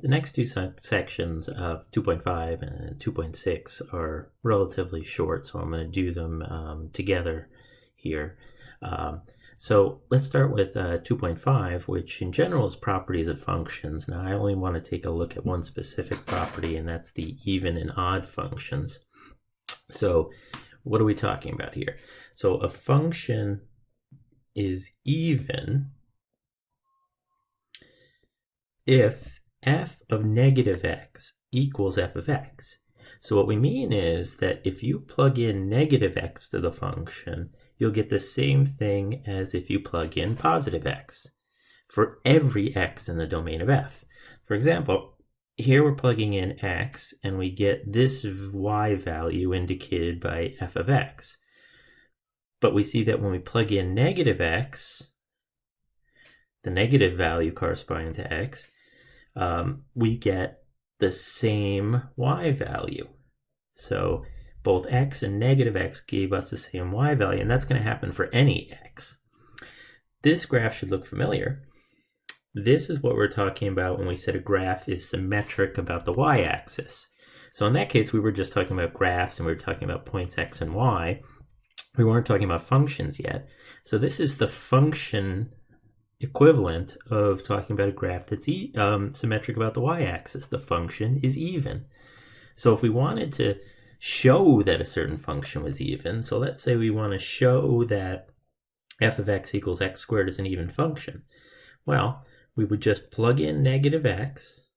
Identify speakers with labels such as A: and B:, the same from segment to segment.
A: The next two sections of 2.5 and 2.6 are relatively short, so I'm going to do them together here. So let's start with 2.5, which in general is properties of functions. Now I only want to take a look at one specific property, and that's the even and odd functions. So what are we talking about here? So a function is even if f of negative x equals f of x. So what we mean is that if you plug in negative x to the function, you'll get the same thing as if you plug in positive x for every x in the domain of f. For example, here we're plugging in x and we get this y value indicated by f of x. But we see that when we plug in negative x, the negative value corresponding to x, we get the same y value. So both x and negative x gave us the same y value, and that's going to happen for any x. This graph should look familiar. This is what we're talking about when we said a graph is symmetric about the y-axis. So in that case, we were just talking about graphs and we were talking about points x and y. We weren't talking about functions yet. So this is the function equivalent of talking about a graph that's symmetric about the y-axis. The function is even. So if we wanted to show that a certain function was even, so let's say we want to show that f of x equals x squared is an even function. Well, we would just plug in negative x.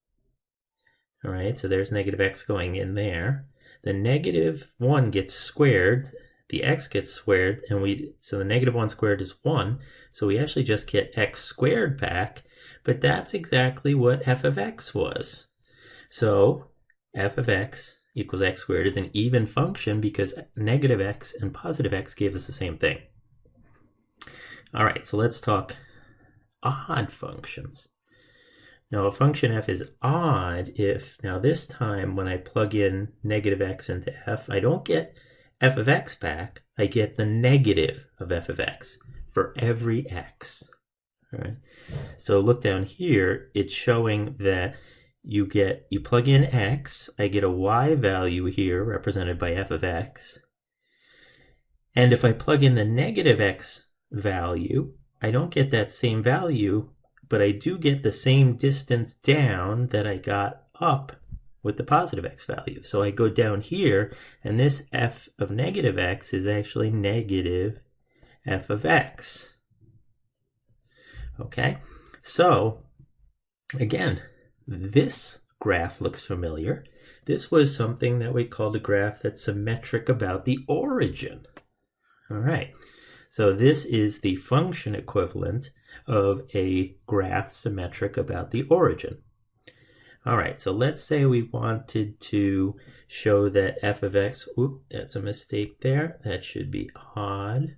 A: All right, so there's negative x going in there. The negative 1 gets squared. The x gets squared, and so the negative 1 squared is 1, so we actually just get x squared back, but that's exactly what f of x was. So f of x equals x squared is an even function because negative x and positive x gave us the same thing. All right, so let's talk odd functions. Now a function f is odd if, now this time when I plug in negative x into f, I don't get f of x back, I get the negative of f of x for every x. All right. So look down here, it's showing that you plug in x, I get a y value here represented by f of x. And if I plug in the negative x value, I don't get that same value, but I do get the same distance down that I got up with the positive x value. So I go down here, and this f of negative x is actually negative f of x. Okay, so again, this graph looks familiar. This was something that we called a graph that's symmetric about the origin. All right, so this is the function equivalent of a graph symmetric about the origin. All right, so let's say we wanted to show that f of x, that's a mistake there. That should be odd.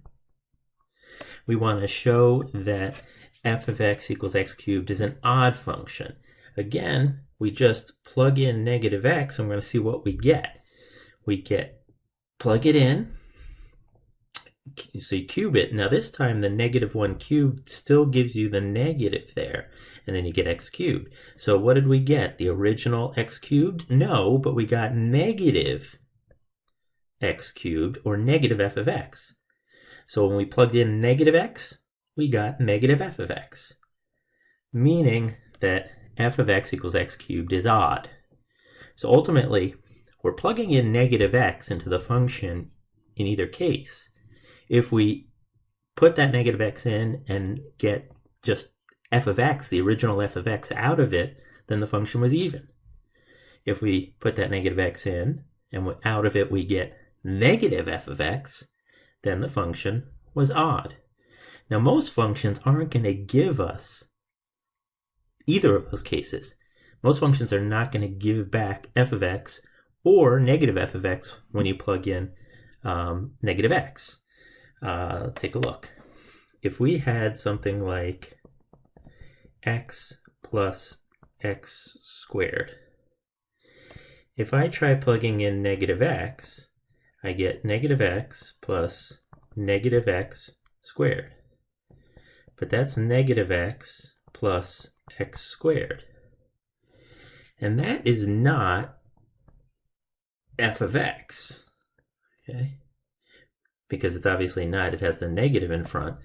A: We want to show that f of x equals x cubed is an odd function. Again, we just plug in negative x, and we're going to see what we get. Plug it in, so you cube it. Now this time the negative 1 cubed still gives you the negative there, and then you get x cubed. So what did we get? The original x cubed? No, but we got negative x cubed, or negative f of x. So when we plugged in negative x, we got negative f of x, meaning that f of x equals x cubed is odd. So ultimately, we're plugging in negative x into the function in either case. If we put that negative x in and get just f of x, the original f of x, out of it, then the function was even. If we put that negative x in and out of it we get negative f of x, then the function was odd. Now most functions aren't going to give us either of those cases. Most functions are not going to give back f of x or negative f of x when you plug in negative x. Take a look. If we had something like x plus x squared, if I try plugging in negative x, I get negative x plus negative x squared. But that's negative x plus x squared. And that is not f of x, okay? Because it's obviously not, it has the negative in front.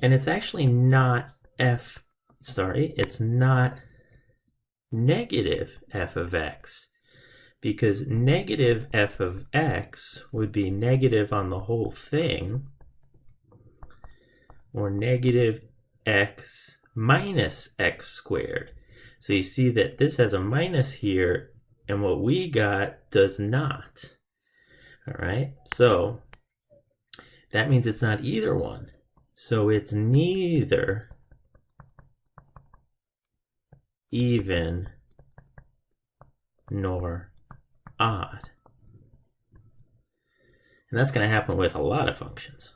A: And it's actually not it's not negative f of x, because negative f of x would be negative on the whole thing, or negative x minus x squared. So you see that this has a minus here, and what we got does not. All right, so that means it's not either one. So it's neither even nor odd. And that's going to happen with a lot of functions.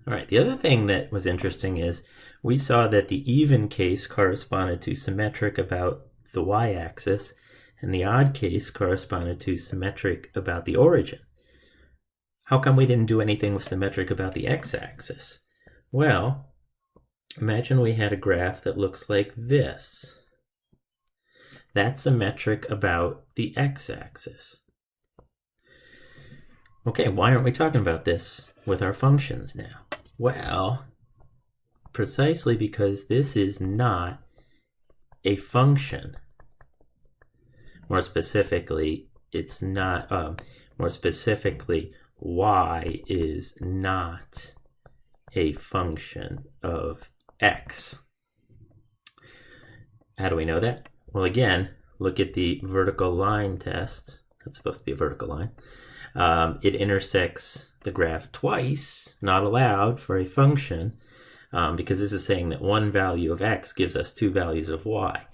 A: All right, the other thing that was interesting is we saw that the even case corresponded to symmetric about the y-axis, and the odd case corresponded to symmetric about the origin. How come we didn't do anything with symmetric about the x-axis? Well, imagine we had a graph that looks like this. That's symmetric about the x-axis. Okay, why aren't we talking about this with our functions now? Well, precisely because this is not a function. More specifically, y is not a function of x. How do we know that? Well, again, look at the vertical line test. That's supposed to be a vertical line. It intersects the graph twice, not allowed for a function, because this is saying that one value of x gives us two values of y,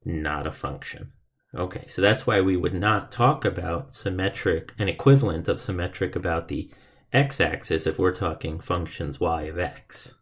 A: not a function. Okay, so that's why we would not talk about symmetric, an equivalent of symmetric about the x-axis if we're talking functions y of x.